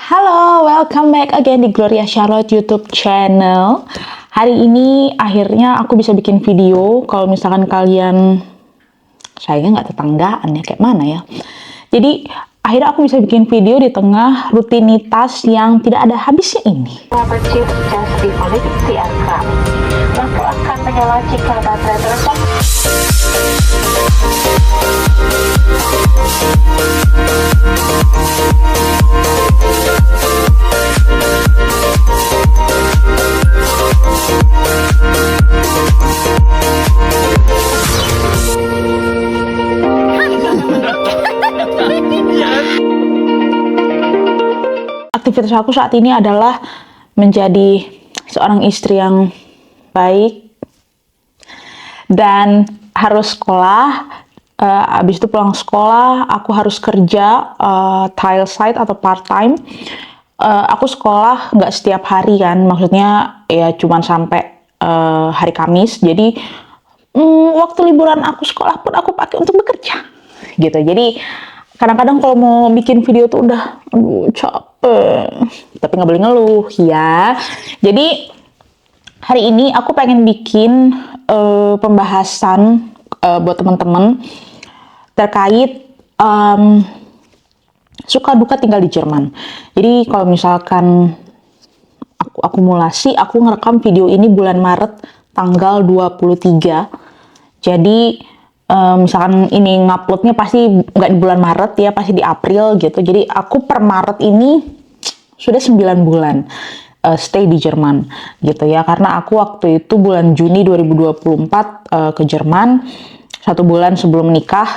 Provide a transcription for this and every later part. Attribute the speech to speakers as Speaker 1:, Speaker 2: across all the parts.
Speaker 1: Halo, welcome back again di Gloria Charlotte YouTube channel. Hari ini akhirnya aku bisa bikin video. Kalau misalkan kalian, sayangnya nggak tetanggaan ya, kayak mana ya. Jadi akhirnya aku bisa bikin video di tengah rutinitas yang tidak ada habisnya ini.
Speaker 2: Chip cas di politik diangkat. Lampu akan menyala jika baterai tersebut.
Speaker 1: Aktivitas aku saat ini adalah menjadi seorang istri yang baik dan harus sekolah. Abis itu pulang sekolah, aku harus kerja tile site atau part time. Aku sekolah nggak setiap hari kan, maksudnya ya cuman sampai hari Kamis. Jadi waktu liburan aku sekolah pun aku pakai untuk bekerja, gitu. Jadi kadang-kadang kalau mau bikin video tuh udah, aduh capek, tapi nggak boleh ngeluh ya. Jadi hari ini aku pengen bikin pembahasan buat teman-teman terkait suka duka tinggal di Jerman. Jadi kalau misalkan aku akumulasi, aku ngerekam video ini bulan Maret tanggal 23. Jadi misalkan ini nguploadnya pasti nggak di bulan Maret ya, pasti di April gitu. Jadi aku per Maret ini sudah 9 bulan stay di Jerman gitu ya. Karena aku waktu itu bulan Juni 2024 ke Jerman 1 bulan sebelum menikah.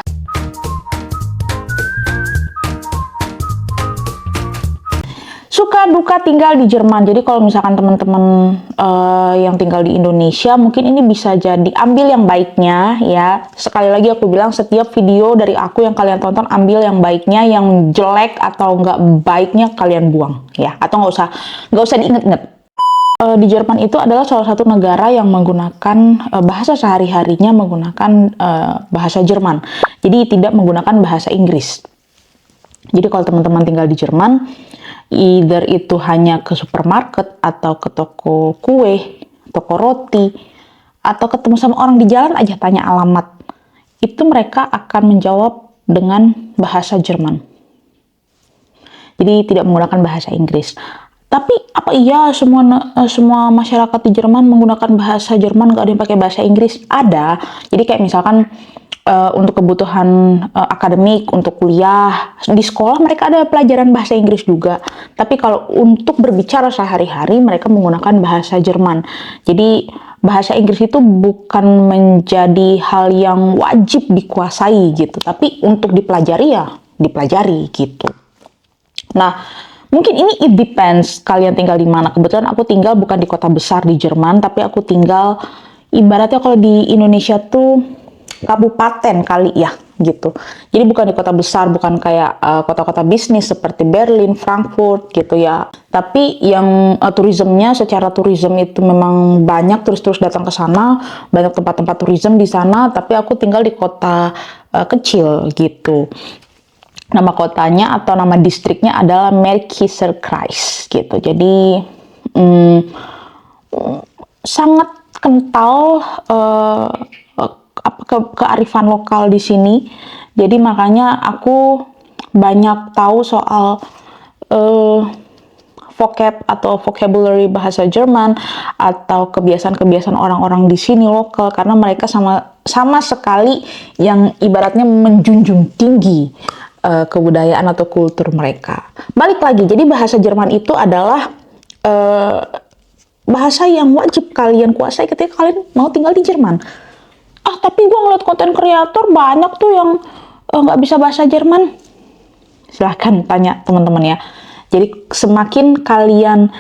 Speaker 1: Suka duka tinggal di Jerman. Jadi kalau misalkan teman-teman yang tinggal di Indonesia, mungkin ini bisa jadi ambil yang baiknya ya. Sekali lagi aku bilang, setiap video dari aku yang kalian tonton, ambil yang baiknya, yang jelek atau nggak baiknya kalian buang ya. Atau nggak usah diinget-inget. Di Jerman itu adalah salah satu negara yang menggunakan bahasa sehari-harinya menggunakan bahasa Jerman. Jadi tidak menggunakan bahasa Inggris. Jadi kalau teman-teman tinggal di Jerman, either itu hanya ke supermarket atau ke toko kue, toko roti, atau ketemu sama orang di jalan aja tanya alamat, itu mereka akan menjawab dengan bahasa Jerman. Jadi tidak menggunakan bahasa Inggris. Tapi apa iya semua masyarakat di Jerman menggunakan bahasa Jerman, nggak ada yang pakai bahasa Inggris? Ada. Jadi kayak misalkan untuk kebutuhan akademik, untuk kuliah, di sekolah mereka ada pelajaran bahasa Inggris juga. Tapi kalau untuk berbicara sehari-hari, mereka menggunakan bahasa Jerman. Jadi bahasa Inggris itu bukan menjadi hal yang wajib dikuasai gitu. Tapi untuk dipelajari ya dipelajari gitu. Nah, mungkin ini it depends kalian tinggal di mana. Kebetulan aku tinggal bukan di kota besar di Jerman, tapi aku tinggal ibaratnya kalau di Indonesia tuh kabupaten kali ya gitu. Jadi bukan di kota besar, bukan kayak kota-kota bisnis seperti Berlin, Frankfurt gitu ya. Tapi yang turismenya, secara turisme itu memang banyak terus datang ke sana, banyak tempat-tempat turisme di sana. Tapi aku tinggal di kota kecil gitu. Nama kotanya atau nama distriknya adalah Märkischer-Kreis gitu. Jadi sangat kental kearifan lokal di sini. Jadi makanya aku banyak tahu soal vocab atau vocabulary bahasa Jerman atau kebiasaan-kebiasaan orang-orang di sini lokal, karena mereka sama sekali yang ibaratnya menjunjung tinggi kebudayaan atau kultur mereka. Balik lagi, jadi bahasa Jerman itu adalah bahasa yang wajib kalian kuasai ketika kalian mau tinggal di Jerman. Tapi gue ngeliat konten kreator banyak tuh yang nggak bisa bahasa Jerman. Silahkan tanya teman-teman ya. Jadi semakin kalian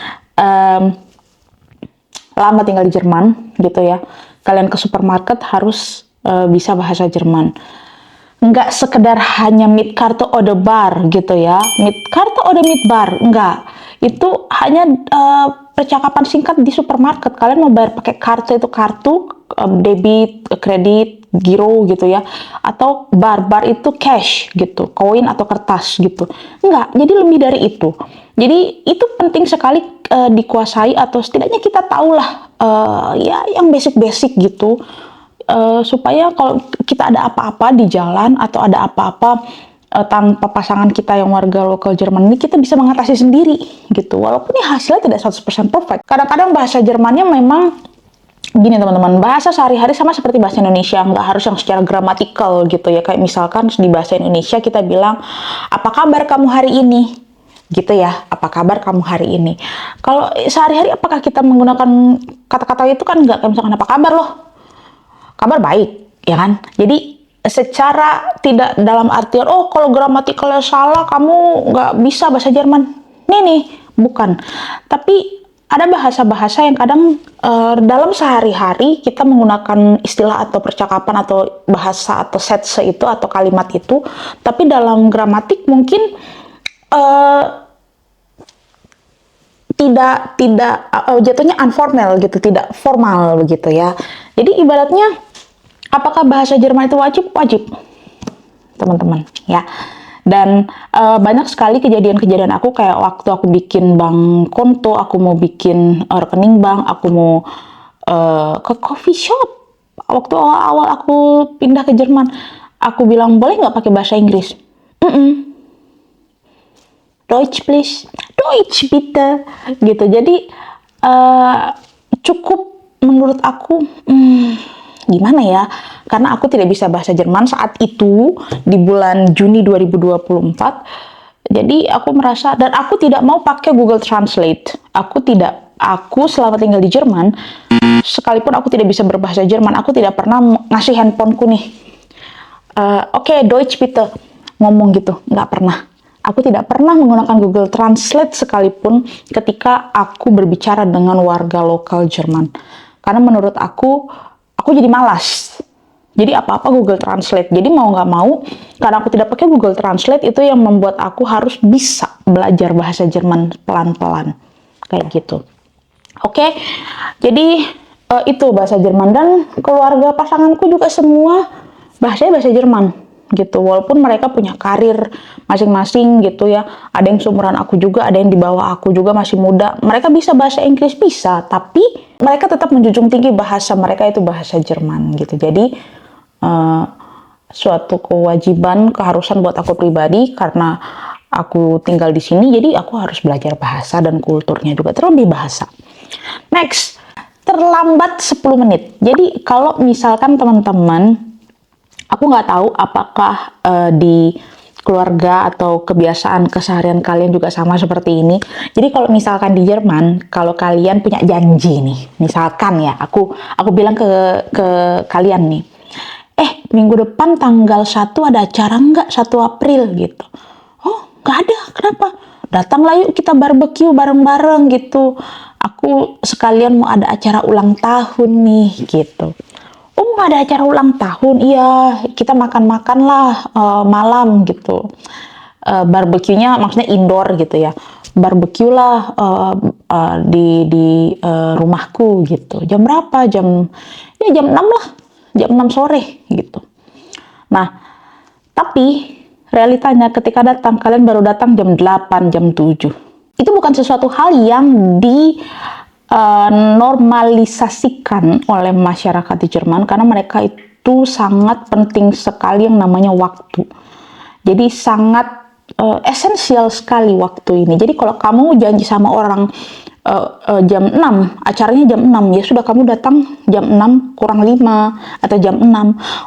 Speaker 1: lama tinggal di Jerman gitu ya, kalian ke supermarket harus bisa bahasa Jerman. Nggak sekedar hanya mit Karte oder Bar gitu ya, mit Karte oder mit Bar, enggak. Itu hanya percakapan singkat di supermarket. Kalian mau bayar pakai kartu, itu kartu debit, kredit, giro gitu ya, atau bar itu cash gitu, koin atau kertas gitu. Enggak, jadi lebih dari itu. Jadi itu penting sekali dikuasai, atau setidaknya kita tahulah ya yang basic-basic gitu, supaya kalau kita ada apa-apa di jalan atau ada apa-apa tanpa pasangan kita yang warga lokal Jerman ini, kita bisa mengatasi sendiri gitu. Walaupun ya hasilnya tidak 100% perfect. Kadang-kadang bahasa Jermannya memang gini teman-teman, bahasa sehari-hari sama seperti bahasa Indonesia, nggak harus yang secara gramatikal gitu ya. Kayak misalkan di bahasa Indonesia kita bilang, apa kabar kamu hari ini? Gitu ya, apa kabar kamu hari ini? Kalau sehari-hari apakah kita menggunakan kata-kata itu? Kan nggak, kayak misalkan apa kabar loh? Kabar baik, ya kan? Jadi secara tidak dalam artian, oh kalau gramatikalnya salah kamu nggak bisa bahasa Jerman. Nih, bukan. Tapi ada bahasa-bahasa yang kadang dalam sehari-hari kita menggunakan istilah atau percakapan atau bahasa atau setze itu atau kalimat itu, tapi dalam gramatik mungkin tidak jatuhnya informal gitu, tidak formal begitu ya. Jadi ibaratnya, apakah bahasa Jerman itu wajib? Wajib, teman-teman ya. Dan banyak sekali kejadian-kejadian aku, kayak waktu aku bikin bank konto, aku mau bikin rekening bank, aku mau ke coffee shop. Waktu awal-awal aku pindah ke Jerman, aku bilang, boleh nggak pakai bahasa Inggris? Deutsch please, Deutsch bitte, gitu. Jadi cukup menurut aku, gimana ya, karena aku tidak bisa bahasa Jerman saat itu di bulan Juni 2024. Jadi aku merasa, dan aku tidak mau pakai Google Translate. Aku selama tinggal di Jerman, sekalipun aku tidak bisa berbahasa Jerman, aku tidak pernah ngasih handphoneku nih, oke, Deutsch bitte, ngomong gitu, nggak pernah. Aku tidak pernah menggunakan Google Translate sekalipun ketika aku berbicara dengan warga lokal Jerman. Karena menurut aku jadi malas. Jadi apa-apa Google Translate. Jadi mau nggak mau, karena aku tidak pakai Google Translate, itu yang membuat aku harus bisa belajar bahasa Jerman pelan-pelan. Kayak gitu. Oke, jadi itu bahasa Jerman. Dan keluarga pasanganku juga semua bahasanya bahasa Jerman gitu. Walaupun mereka punya karir masing-masing gitu ya. Ada yang seumuran aku juga, ada yang di bawah aku juga, masih muda. Mereka bisa bahasa Inggris, bisa, tapi mereka tetap menjunjung tinggi bahasa mereka itu bahasa Jerman gitu. Jadi suatu kewajiban, keharusan buat aku pribadi, karena aku tinggal di sini, jadi aku harus belajar bahasa dan kulturnya juga, terlebih bahasa. Next, terlambat 10 menit. Jadi kalau misalkan teman-teman, aku nggak tahu apakah di keluarga atau kebiasaan keseharian kalian juga sama seperti ini. Jadi kalau misalkan di Jerman, kalau kalian punya janji nih, misalkan ya, aku bilang ke kalian nih, minggu depan tanggal 1 ada acara nggak? 1 April gitu. Oh, nggak ada. Kenapa? Datanglah yuk kita barbeque bareng-bareng gitu. Aku sekalian mau ada acara ulang tahun nih gitu. Oh, mau ada acara ulang tahun? Iya, kita makan-makan lah malam gitu. Barbeque-nya maksudnya indoor gitu ya. Barbeque lah di rumahku gitu. Jam berapa? Jam 6 lah. Jam 6 sore gitu. Nah, tapi realitanya ketika datang, kalian baru datang jam 8, jam 7. Itu bukan sesuatu hal yang normalisasikan oleh masyarakat di Jerman, karena mereka itu sangat penting sekali yang namanya waktu. Jadi sangat esensial sekali waktu ini. Jadi kalau kamu janji sama orang jam 6, acaranya jam 6, ya sudah kamu datang jam 6 kurang 5 atau jam 6.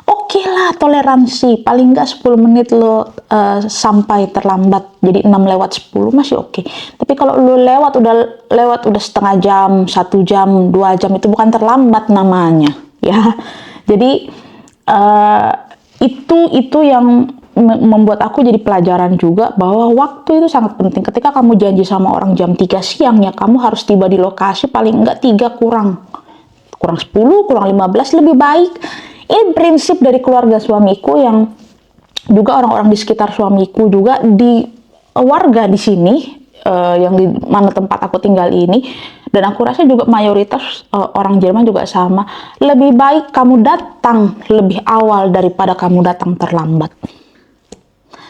Speaker 1: Oke lah, toleransi. Paling nggak 10 menit lo sampai terlambat. Jadi 6 lewat 10 masih oke. Tapi kalau lo lewat udah setengah jam, 1 jam, 2 jam, itu bukan terlambat namanya, ya. Jadi itu yang membuat aku jadi pelajaran juga, bahwa waktu itu sangat penting. Ketika kamu janji sama orang jam 3 siang, ya kamu harus tiba di lokasi paling enggak 3 kurang 10, kurang 15 lebih baik. Ini prinsip dari keluarga suamiku, yang juga orang-orang di sekitar suamiku juga, di warga di sini yang di mana tempat aku tinggal ini, Dan aku rasa juga mayoritas orang Jerman juga sama. Lebih baik kamu datang lebih awal daripada kamu datang terlambat.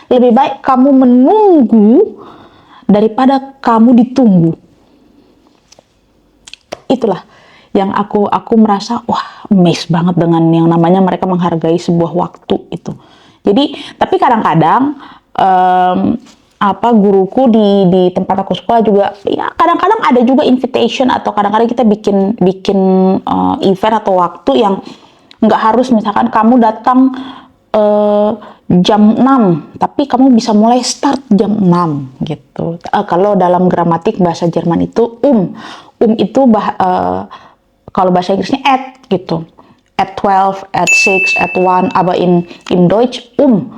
Speaker 1: Lebih baik kamu menunggu daripada kamu ditunggu. Itulah yang aku merasa wah amazed banget dengan yang namanya mereka menghargai sebuah waktu itu. Jadi tapi kadang-kadang guruku di tempat aku sekolah juga ya kadang-kadang ada juga invitation atau kadang-kadang kita bikin event atau waktu yang nggak harus misalkan kamu datang jam 6 tapi kamu bisa mulai start jam 6 gitu. Kalau dalam gramatik bahasa Jerman itu itu kalau bahasa Inggrisnya at gitu. At 12, at 6, at 1, aber in Deutsch 12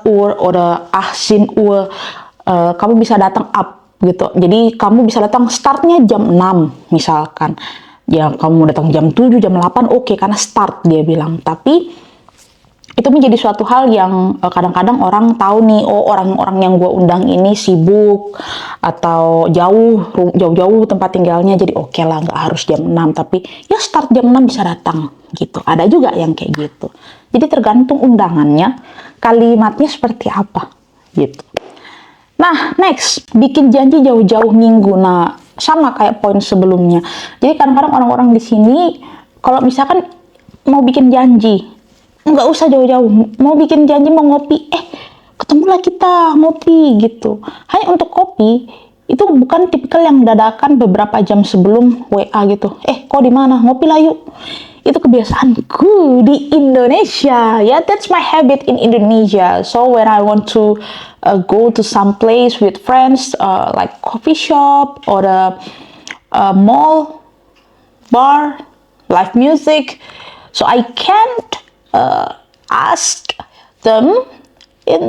Speaker 1: Uhr oder 18 Uhr kamu bisa datang up gitu. Jadi kamu bisa datang startnya jam 6 misalkan. Ya kamu datang jam 7, jam 8 oke, karena start dia bilang. Tapi itu menjadi suatu hal yang kadang-kadang orang tahu nih, oh orang-orang yang gue undang ini sibuk atau jauh-jauh tempat tinggalnya, jadi oke lah nggak harus jam 6 tapi ya start jam 6 bisa datang gitu. Ada juga yang kayak gitu. Jadi tergantung undangannya, kalimatnya seperti apa gitu. Nah, next, bikin janji jauh-jauh minggu. Nah, sama kayak poin sebelumnya. Jadi kadang-kadang orang-orang di sini kalau misalkan mau bikin janji nggak usah jauh-jauh, mau bikin janji mau ngopi, ketemulah kita ngopi gitu. Hanya untuk kopi itu bukan tipikal yang dadakan beberapa jam sebelum WA gitu. Kok di mana? Ngopi lah yuk. Itu kebiasaanku di Indonesia. Ya, that's my habit in Indonesia. So when I want to go to some place with friends, like coffee shop or a mall, bar, live music, so I can't ask them in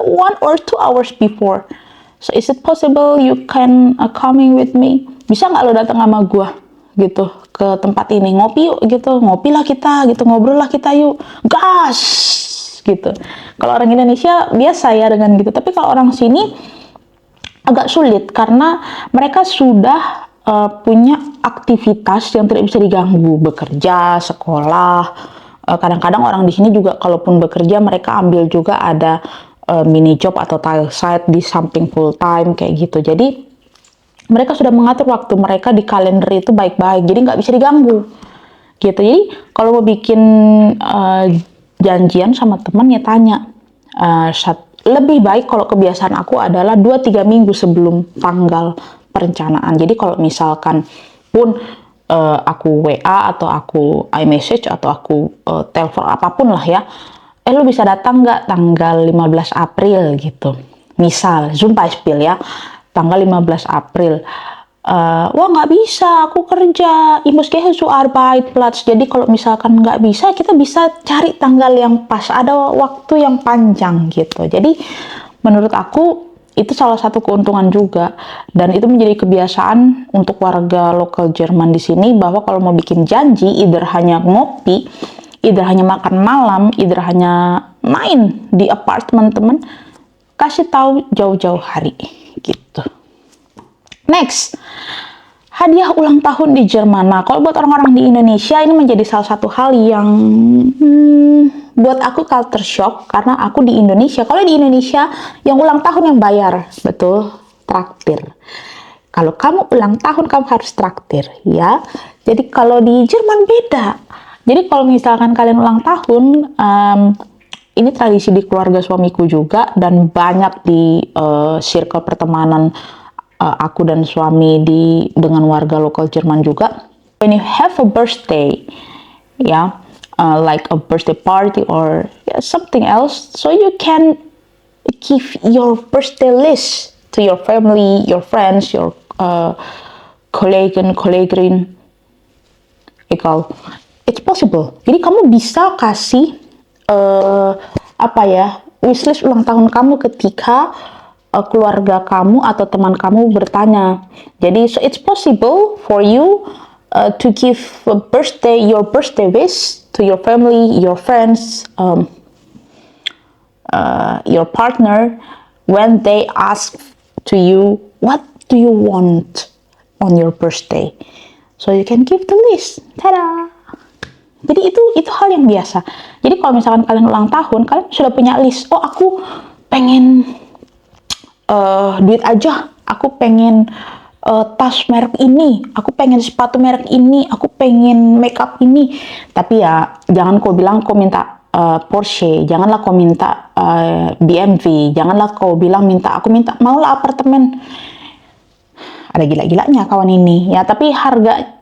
Speaker 1: 1 or 2 hours before. So is it possible you can coming with me? Bisa nggak lo datang sama gua gitu ke tempat ini, ngopi yuk gitu, ngopilah kita gitu, ngobrol lah kita yuk, gas gitu. Kalau orang Indonesia biasa ya dengan gitu, tapi kalau orang sini agak sulit karena mereka sudah punya aktivitas yang tidak bisa diganggu, bekerja, sekolah. Kadang-kadang orang di sini juga kalaupun bekerja mereka ambil juga ada mini job atau tile site di samping full time kayak gitu. Jadi mereka sudah mengatur waktu mereka di kalender itu baik-baik, jadi nggak bisa diganggu gitu. Jadi kalau mau bikin janjian sama teman ya tanya. Lebih baik kalau kebiasaan aku adalah 2-3 minggu sebelum tanggal perencanaan. Jadi kalau misalkan pun aku WA atau aku iMessage atau aku telepon apapun lah ya, lu bisa datang nggak tanggal 15 April gitu, misal Zum Beispiel ya, tanggal 15 April. Wah nggak bisa, aku kerja, ich muss gehen zur Arbeitsplatz. Jadi kalau misalkan nggak bisa, kita bisa cari tanggal yang pas, ada waktu yang panjang gitu. Jadi menurut aku itu salah satu keuntungan juga, dan itu menjadi kebiasaan untuk warga lokal Jerman di sini, bahwa kalau mau bikin janji, either hanya ngopi, either hanya makan malam, either hanya main di apartemen teman, kasih tahu jauh-jauh hari gitu. Next, hadiah ulang tahun di Jerman. Nah, kalau buat orang-orang di Indonesia ini menjadi salah satu hal yang buat aku culture shock, karena aku di Indonesia. Kalau di Indonesia yang ulang tahun yang bayar, betul, traktir. Kalau kamu ulang tahun kamu harus traktir, ya. Jadi kalau di Jerman beda. Jadi kalau misalkan kalian ulang tahun, ini tradisi di keluarga suamiku juga, dan banyak di circle pertemanan aku dan suami dengan warga lokal Jerman juga. When you have a birthday, ya, like a birthday party or something else, so you can give your birthday list to your family, your friends, your kolleginnen, egal. It's possible. Jadi kamu bisa kasih wishlist ulang tahun kamu ketika keluarga kamu atau teman kamu bertanya. Jadi so it's possible for you to give your birthday wish to your family, your friends, your partner when they ask to you, what do you want on your birthday. So you can keep the list. Tada! Jadi itu hal yang biasa. Jadi kalau misalkan kalian ulang tahun, kalian sudah punya list. Oh, aku pengen duit aja. Aku pengen tas merek ini. Aku pengen sepatu merek ini. Aku pengen makeup ini. Tapi ya jangan kau bilang kau minta Porsche. Janganlah kau minta BMW. Janganlah kau bilang aku maulah apartemen. Ada gila-gilanya kawan ini ya, tapi harga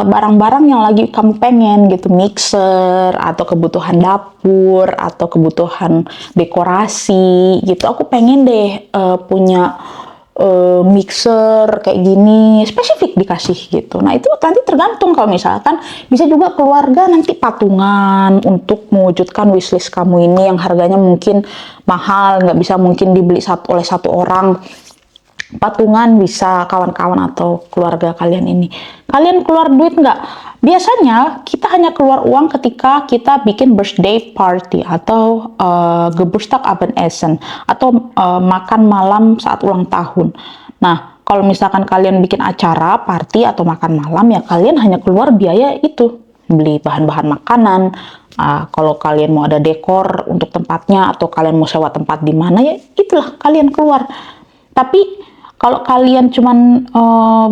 Speaker 1: barang-barang yang lagi kamu pengen gitu, mixer atau kebutuhan dapur atau kebutuhan dekorasi gitu, aku pengen deh punya mixer kayak gini, spesifik dikasih gitu. Nah itu nanti tergantung, kalau misalkan bisa juga keluarga nanti patungan untuk mewujudkan wishlist kamu ini yang harganya mungkin mahal, nggak bisa mungkin dibeli oleh satu orang. Patungan bisa kawan-kawan atau keluarga kalian ini. Kalian keluar duit nggak? Biasanya kita hanya keluar uang ketika kita bikin birthday party atau Geburtstagsabendessen atau makan malam saat ulang tahun. Nah, kalau misalkan kalian bikin acara, party atau makan malam, ya kalian hanya keluar biaya itu. Beli bahan-bahan makanan, kalau kalian mau ada dekor untuk tempatnya atau kalian mau sewa tempat di mana, ya itulah kalian keluar. Tapi kalau kalian cuman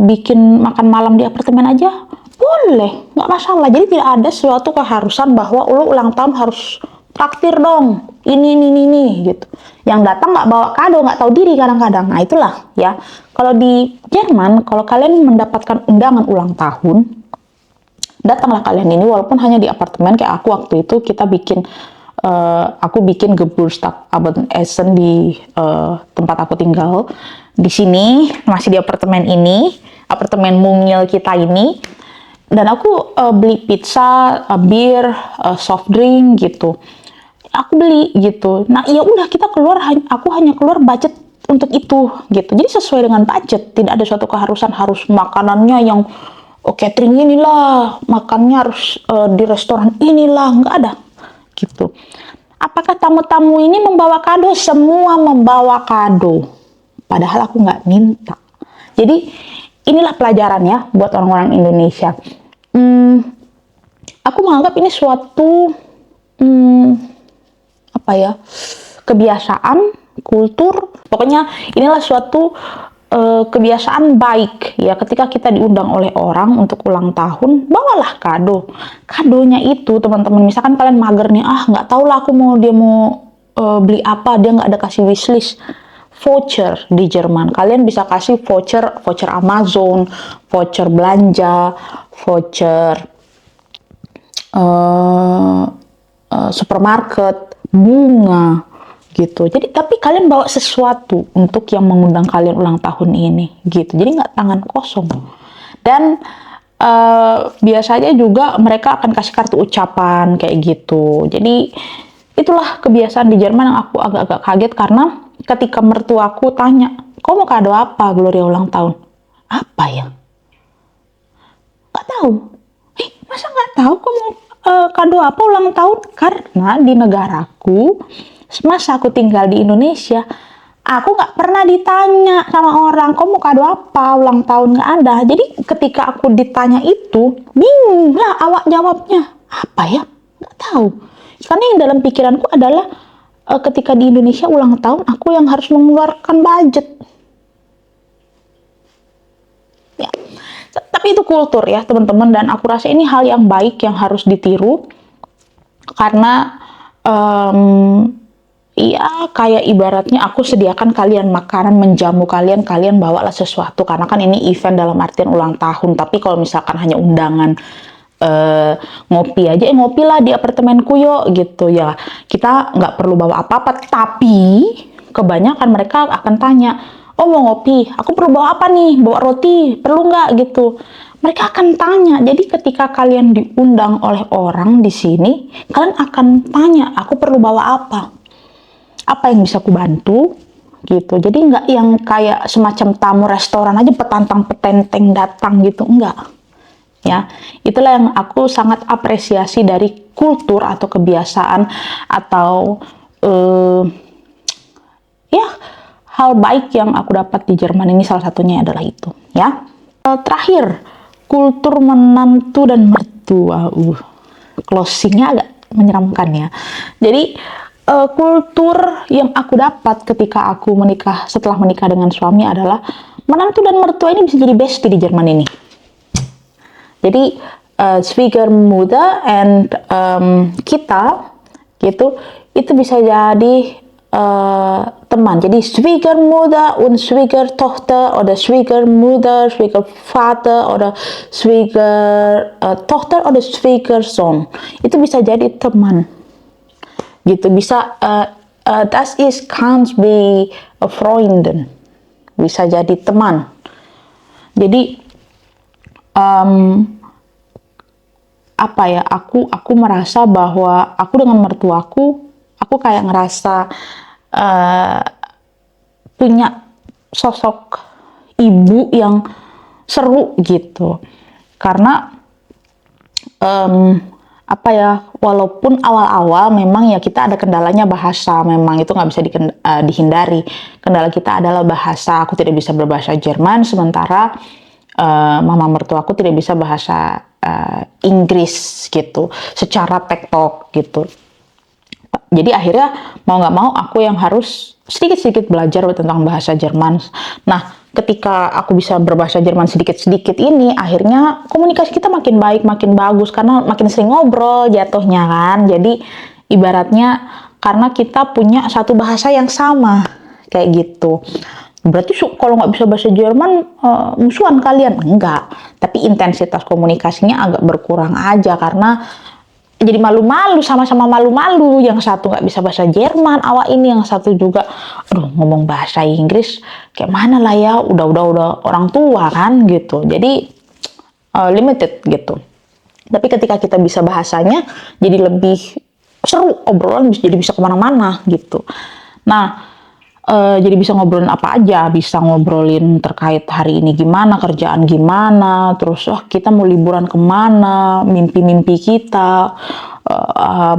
Speaker 1: bikin makan malam di apartemen aja, boleh, nggak masalah. Jadi tidak ada suatu keharusan bahwa lo ulang tahun harus traktir dong, ini, gitu. Yang datang nggak bawa kado, nggak tahu diri kadang-kadang. Nah itulah ya. Kalau di Jerman, kalau kalian mendapatkan undangan ulang tahun, datanglah kalian ini, walaupun hanya di apartemen. Kayak aku waktu itu, aku bikin Geburtstagsabendessen di tempat aku tinggal. Di sini masih di apartemen ini, apartemen mungil kita ini, dan aku beli pizza, bir, soft drink gitu. Aku beli gitu. Nah ya udah, kita keluar, aku hanya keluar budget untuk itu gitu. Jadi sesuai dengan budget, tidak ada suatu keharusan harus makanannya yang catering inilah, makannya harus di restoran inilah, nggak ada gitu. Apakah tamu-tamu ini membawa kado? Semua membawa kado. Padahal aku nggak minta. Jadi inilah pelajaran ya buat orang-orang Indonesia. Aku menganggap ini suatu kebiasaan, kultur. Pokoknya inilah suatu kebiasaan baik ya, ketika kita diundang oleh orang untuk ulang tahun, bawalah kado. Kadonya itu teman-teman, misalkan kalian mager nih, nggak tahu lah aku dia mau beli apa, dia nggak ada kasih wishlist. Voucher di Jerman, kalian bisa kasih voucher Amazon, voucher belanja, voucher supermarket, bunga gitu. Jadi tapi kalian bawa sesuatu untuk yang mengundang kalian ulang tahun ini gitu. Jadi nggak tangan kosong. Dan biasanya juga mereka akan kasih kartu ucapan kayak gitu. Jadi itulah kebiasaan di Jerman yang aku agak-agak kaget, karena ketika mertuaku tanya, kau mau kado apa Gloria ulang tahun? Apa ya? Nggak tahu. Masa nggak tahu kau mau kado apa ulang tahun? Karena di negaraku, masa aku tinggal di Indonesia, aku nggak pernah ditanya sama orang, kau mau kado apa ulang tahun, nggak ada. Jadi ketika aku ditanya itu, bingung lah awak jawabnya. Apa ya? Nggak tahu. Karena yang dalam pikiranku adalah ketika di Indonesia ulang tahun, aku yang harus mengeluarkan budget. Ya. Tapi itu kultur ya teman-teman, dan aku rasa ini hal yang baik yang harus ditiru. Karena ya kayak ibaratnya aku sediakan kalian makanan, menjamu kalian bawalah sesuatu. Karena kan ini event dalam artian ulang tahun. Tapi kalau misalkan hanya undangan, ngopi aja, ngopi lah di apartemenku yuk gitu ya, kita nggak perlu bawa apa-apa. Tapi kebanyakan mereka akan tanya, oh mau ngopi, aku perlu bawa apa nih, bawa roti perlu nggak gitu. Mereka akan tanya. Jadi ketika kalian diundang oleh orang di sini, kalian akan tanya, aku perlu bawa apa yang bisa aku bantu gitu. Jadi nggak yang kayak semacam tamu restoran aja petantang petenteng datang gitu, enggak. Ya, itulah yang aku sangat apresiasi dari kultur atau kebiasaan atau ya hal baik yang aku dapat di Jerman ini, salah satunya adalah itu ya. Terakhir, kultur menantu dan mertua. Closingnya agak menyeramkan ya. Jadi kultur yang aku dapat ketika aku menikah, setelah menikah dengan suami adalah menantu dan mertua ini bisa jadi bestie di Jerman ini. Jadi Schwiegermutter and kita gitu itu bisa jadi teman. Jadi Schwiegermutter und Schwiegertochter oder Schwiegermutter, Schwiegervater oder Schwiegertochter oder Schwiegersohn. Itu bisa jadi teman. Gitu bisa das ist kann be a Freundin. Bisa jadi teman. Jadi apa ya, aku merasa bahwa aku dengan mertuaku, aku kayak ngerasa punya sosok ibu yang seru gitu. Karena apa ya, walaupun awal-awal memang ya kita ada kendalanya bahasa, memang itu nggak bisa dihindari. Kendala kita adalah bahasa. Aku tidak bisa berbahasa Jerman, sementara mama mertuaku tidak bisa bahasa Inggris gitu, secara tektok gitu. Jadi akhirnya mau nggak mau aku yang harus sedikit-sedikit belajar tentang bahasa Jerman. Nah, ketika aku bisa berbahasa Jerman sedikit-sedikit ini, akhirnya komunikasi kita makin baik, makin bagus, karena makin sering ngobrol jatuhnya kan. Jadi ibaratnya karena kita punya satu bahasa yang sama, kayak gitu. Berarti kalau nggak bisa bahasa Jerman, musuhan kalian? Enggak. Tapi intensitas komunikasinya agak berkurang aja, karena jadi malu-malu, sama-sama malu-malu. Yang satu nggak bisa bahasa Jerman, awak ini yang satu juga, aduh ngomong bahasa Inggris, kayak mana lah ya, udah orang tua kan gitu. Jadi limited gitu. Tapi ketika kita bisa bahasanya, jadi lebih seru, obrolan jadi bisa kemana-mana gitu. Nah, jadi bisa ngobrolin apa aja, bisa ngobrolin terkait hari ini gimana, kerjaan gimana, terus kita mau liburan kemana, mimpi-mimpi kita,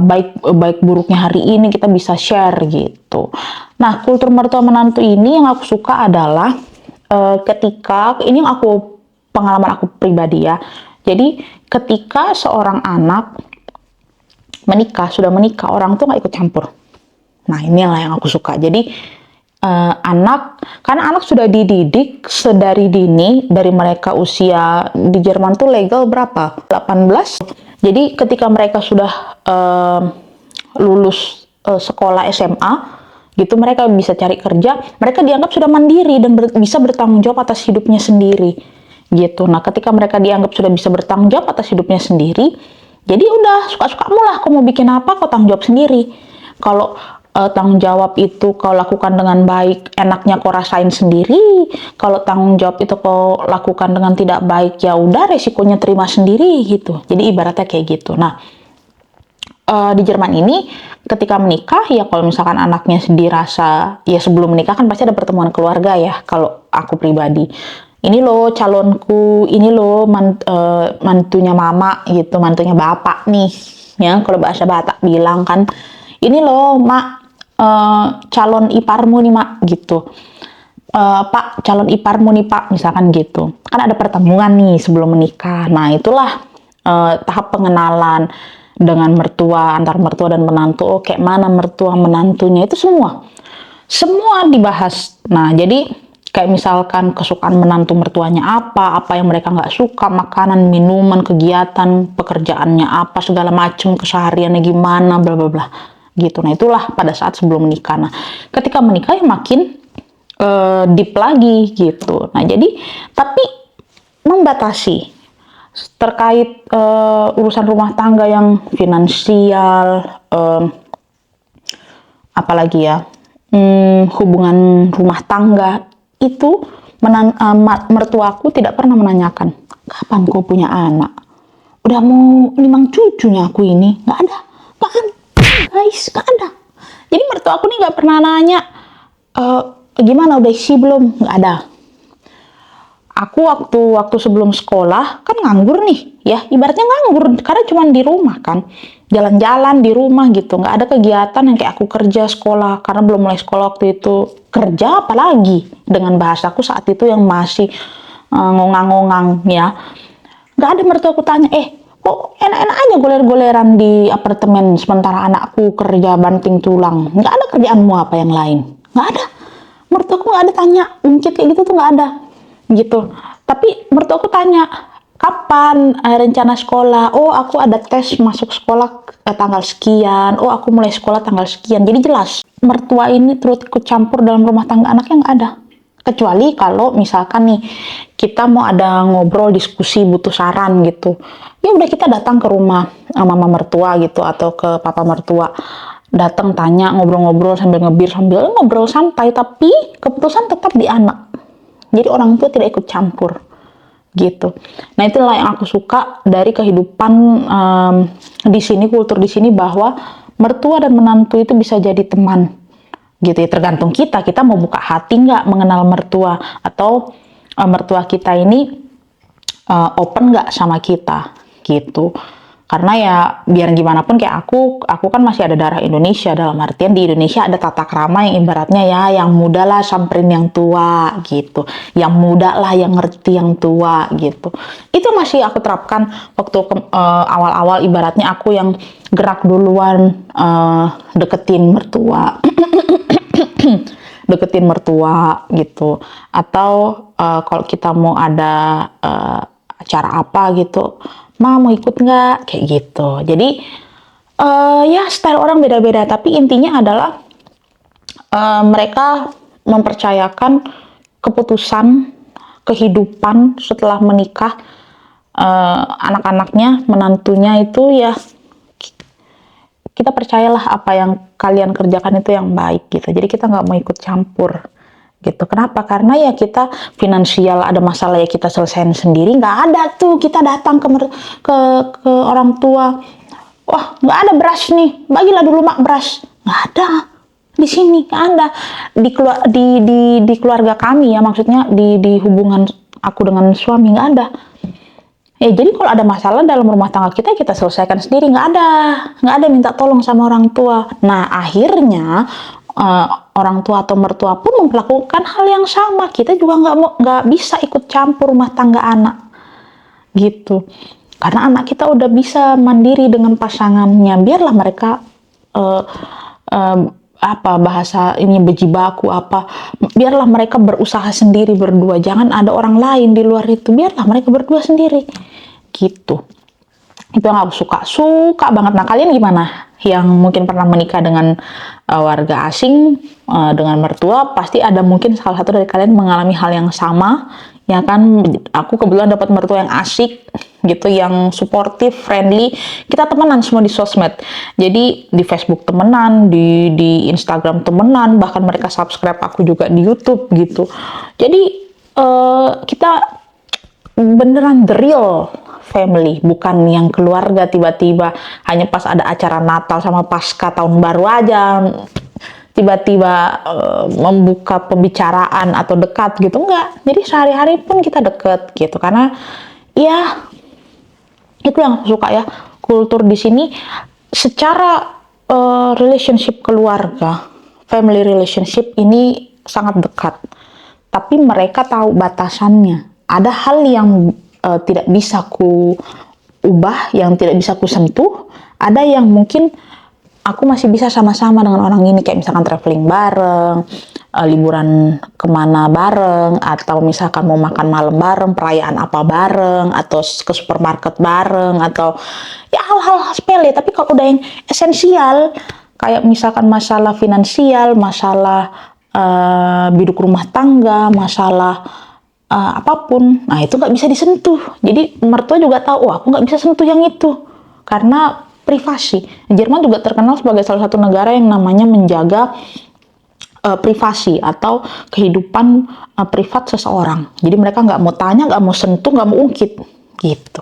Speaker 1: baik buruknya hari ini kita bisa share gitu. Nah, kultur mertua menantu ini yang aku suka adalah ketika, ini yang pengalaman aku pribadi ya, jadi ketika seorang anak sudah menikah, orang tua nggak ikut campur. Nah, inilah yang aku suka. Jadi karena anak sudah dididik sedari dini, dari mereka usia di Jerman tuh legal berapa? 18. Jadi ketika mereka sudah lulus sekolah SMA gitu, mereka bisa cari kerja, mereka dianggap sudah mandiri dan bisa bertanggung jawab atas hidupnya sendiri gitu. Nah, ketika mereka dianggap sudah bisa bertanggung jawab atas hidupnya sendiri, jadi udah suka-sukamu lah, kau mau bikin apa kau tanggung jawab sendiri. Kalau tanggung jawab itu kau lakukan dengan baik, enaknya kau rasain sendiri. Kalau tanggung jawab itu kau lakukan dengan tidak baik, ya udah resikonya terima sendiri gitu. Jadi ibaratnya kayak gitu. Nah, di Jerman ini ketika menikah ya, kalau misalkan anaknya dirasa ya, sebelum menikah kan pasti ada pertemuan keluarga ya. Kalau aku pribadi, ini loh calonku, ini loh mantunya mama gitu, mantunya bapak nih ya, kalau bahasa Batak bilang kan, ini loh mak, calon iparmu nih mak gitu, pak calon iparmu nih pak, misalkan gitu kan, ada pertemuan nih sebelum menikah. Nah, itulah tahap pengenalan dengan mertua, antar mertua dan menantu. Kayak mana mertua menantunya, itu semua dibahas. Nah, jadi kayak misalkan kesukaan menantu mertuanya apa yang mereka nggak suka, makanan, minuman, kegiatan, pekerjaannya apa, segala macem, kesehariannya gimana, bla bla bla gitu. Nah, itulah pada saat sebelum menikah. Nah, ketika menikah ya makin deep lagi gitu. Nah, jadi tapi membatasi terkait urusan rumah tangga yang finansial, apalagi ya, hubungan rumah tangga itu, mertuaku tidak pernah menanyakan kapan kau punya anak, udah mau limang cucunya aku ini, nggak ada guys, nggak ada. Jadi mertuaku nih nggak pernah nanya gimana udah isi belum, nggak ada. Aku waktu sebelum sekolah kan nganggur nih ya, ibaratnya nganggur karena cuma di rumah kan, jalan-jalan di rumah gitu, nggak ada kegiatan yang kayak aku kerja, sekolah, karena belum mulai sekolah waktu itu. Kerja apalagi dengan bahasaku saat itu yang masih ngongang-ngongang ya. Nggak ada mertuaku tanya, kok enak-enak aja goler-goleran di apartemen sementara anakku kerja banting tulang. Nggak ada kerjaanmu apa yang lain? Nggak ada. Mertuaku nggak ada tanya, ungkit kayak gitu tuh nggak ada. Gitu. Tapi mertuaku tanya, kapan rencana sekolah? Oh, aku ada tes masuk sekolah tanggal sekian. Oh, aku mulai sekolah tanggal sekian. Jadi jelas, mertua ini turut ikut campur dalam rumah tangga anaknya nggak ada. Kecuali kalau misalkan nih, kita mau ada ngobrol, diskusi, butuh saran gitu. Ya udah kita datang ke rumah mama mertua gitu, atau ke papa mertua. Datang tanya, ngobrol-ngobrol sambil ngebir, sambil ngobrol santai. Tapi keputusan tetap di anak. Jadi orang tua tidak ikut campur. Gitu. Nah itulah yang aku suka dari kehidupan di sini, kultur di sini, bahwa mertua dan menantu itu bisa jadi teman. Gitu ya, tergantung kita mau buka hati nggak mengenal mertua, atau mertua kita ini open nggak sama kita gitu. Karena ya biar gimana pun kayak aku kan masih ada darah Indonesia, dalam artian di Indonesia ada tata krama yang ibaratnya ya, yang muda lah samperin yang tua gitu, yang muda lah yang ngerti yang tua gitu. Itu masih aku terapkan waktu awal-awal, ibaratnya aku yang gerak duluan deketin mertua. Deketin mertua gitu, atau kalau kita mau ada acara apa gitu, mau ikut nggak, kayak gitu. Jadi ya style orang beda-beda, tapi intinya adalah mereka mempercayakan keputusan kehidupan setelah menikah, anak-anaknya, menantunya itu ya, kita percayalah apa yang kalian kerjakan itu yang baik gitu. Jadi kita nggak mau ikut campur gitu. Kenapa? Karena ya kita finansial ada masalah ya kita selesaiin sendiri. Nggak ada tuh kita datang ke orang tua. Wah, nggak ada beras nih, bagilah dulu mak beras. Nggak ada. Di sini nggak ada. Di keluarga kami ya, maksudnya di hubungan aku dengan suami nggak ada. Jadi kalau ada masalah dalam rumah tangga kita selesaikan sendiri, nggak ada minta tolong sama orang tua. Nah akhirnya orang tua atau mertua pun melakukan hal yang sama. Kita juga nggak bisa ikut campur rumah tangga anak, gitu. Karena anak kita udah bisa mandiri dengan pasangannya. Biarlah mereka bahasa ini bejibaku apa, biarlah mereka berusaha sendiri berdua, jangan ada orang lain di luar itu, biarlah mereka berdua sendiri gitu. Itu yang aku suka banget. Nah kalian gimana yang mungkin pernah menikah dengan warga asing, dengan mertua? Pasti ada mungkin salah satu dari kalian mengalami hal yang sama ya kan. Aku kebetulan dapat mertua yang asik gitu, yang suportif, friendly. Kita temenan semua di sosmed, jadi di Facebook temenan, di Instagram temenan, bahkan mereka subscribe aku juga di YouTube gitu. Jadi kita beneran the real family, bukan yang keluarga tiba-tiba hanya pas ada acara Natal sama Pasca tahun baru aja tiba-tiba membuka pembicaraan atau dekat gitu, enggak. Jadi sehari-hari pun kita deket gitu, karena ya itu yang aku suka ya, kultur di sini secara relationship keluarga, family relationship ini sangat dekat, tapi mereka tahu batasannya. Ada hal yang tidak bisa ku ubah, yang tidak bisa ku sentuh. Ada yang mungkin aku masih bisa sama-sama dengan orang ini, kayak misalkan traveling bareng, liburan kemana bareng, atau misalkan mau makan malam bareng, perayaan apa bareng, atau ke supermarket bareng, atau ya hal-hal sepele. Tapi kalau udah yang esensial, kayak misalkan masalah finansial, masalah biduk rumah tangga, masalah apapun, nah itu nggak bisa disentuh. Jadi mertua juga tahu, oh aku nggak bisa sentuh yang itu, karena privasi. Jerman juga terkenal sebagai salah satu negara yang namanya menjaga privasi atau kehidupan privat seseorang. Jadi mereka nggak mau tanya, nggak mau sentuh, nggak mau ungkit gitu.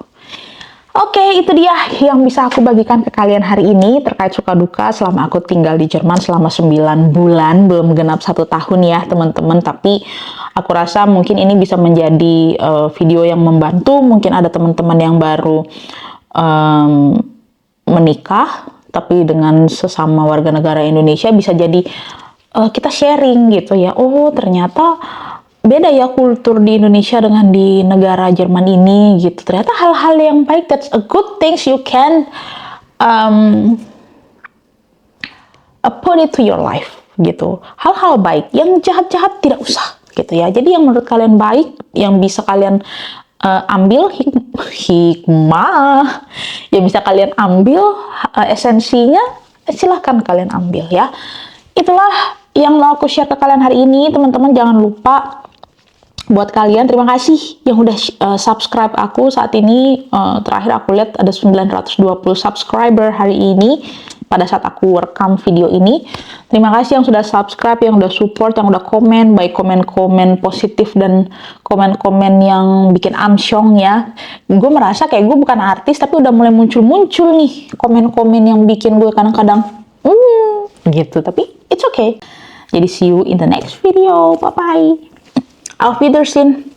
Speaker 1: Oke, itu dia yang bisa aku bagikan ke kalian hari ini terkait suka duka selama aku tinggal di Jerman selama 9 bulan, belum genap 1 tahun ya teman-teman. Tapi aku rasa mungkin ini bisa menjadi video yang membantu. Mungkin ada teman-teman yang baru menikah tapi dengan sesama warga negara Indonesia, bisa jadi kita sharing gitu ya. Oh ternyata beda ya kultur di Indonesia dengan di negara Jerman ini gitu. Ternyata hal-hal yang baik, that's a good things you can put it to your life gitu. Hal-hal baik, yang jahat-jahat tidak usah gitu ya. Jadi yang menurut kalian baik, yang bisa kalian ambil hikmah, yang bisa kalian ambil esensinya, silahkan kalian ambil ya. Itulah yang mau aku share ke kalian hari ini, teman-teman. Jangan lupa buat kalian, terima kasih yang udah subscribe aku saat ini. Terakhir aku lihat ada 920 subscriber hari ini pada saat aku rekam video ini. Terima kasih yang sudah subscribe, yang udah support, yang udah komen, baik komen-komen positif dan komen-komen yang bikin amsyong ya. Gue merasa kayak gue bukan artis, tapi udah mulai muncul-muncul nih komen-komen yang bikin gue kadang-kadang gitu, tapi it's okay. Jadi see you in the next video, bye bye. Auf Wiedersehen.